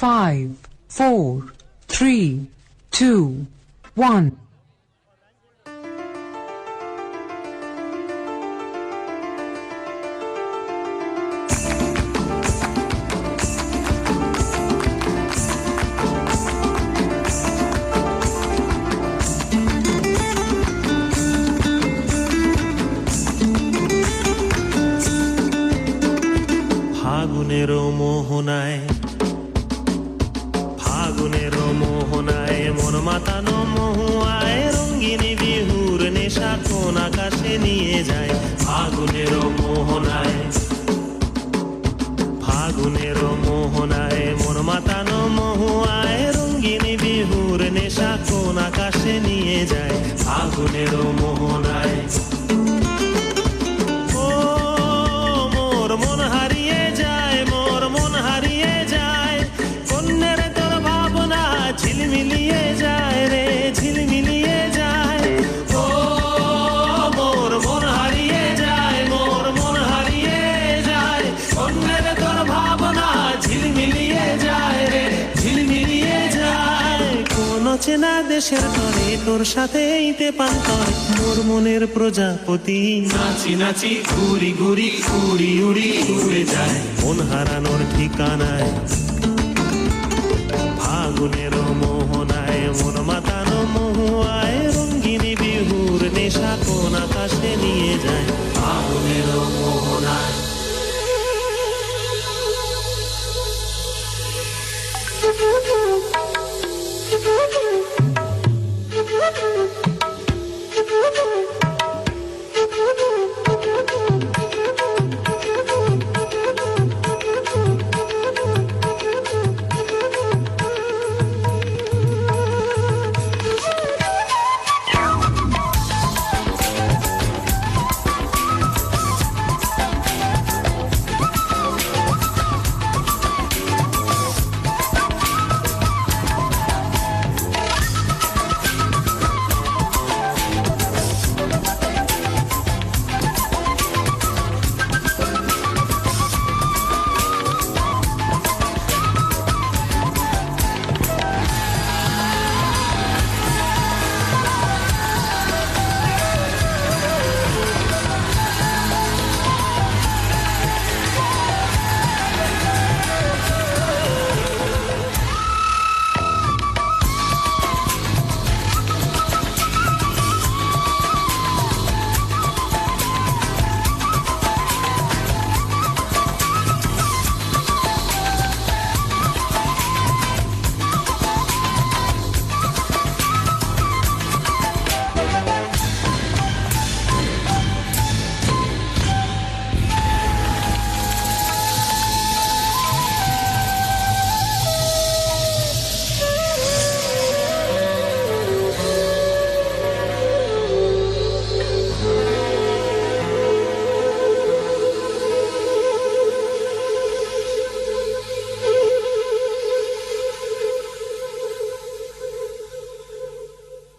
5, 4, 3, 2, 1. ফাগুনের মোহনায় মন মাতানো মহুয়ায় রঙ্গিনী বিহুর নেশা কোন আকাশে নিয়ে যায়। ফাগুনের মোহনায় মন মাতানো মহুয়ায় রঙ্গিনী বিহুর নেশা কোন আকাশে নিয়ে যায়। ফাগুনের মোহনায় মন হারিয়ে যায়, মোর মন হারিয়ে যায়, কন্যের তোর ভাবনা ঝিলমিলিয়ে যায় রে, ঝিলমিলিয়ে যায়। ও মোর মন হারিয়ে যায়, মোর মন হারিয়ে যায়, কন্যের তোর ভাবনা ঝিলমিলিয়ে যায় রে, ঝিলমিলিয়ে যায়। কোন চেনা দেশের তরে তোর সাথে ইতে পান্তর মোর মনের প্রজাপতি নাচি নাচি ঘুরি ঘুরি উড়ি উড়ি উড়ে যায় মন হারানোর ঠিকানায়। ফাগুনের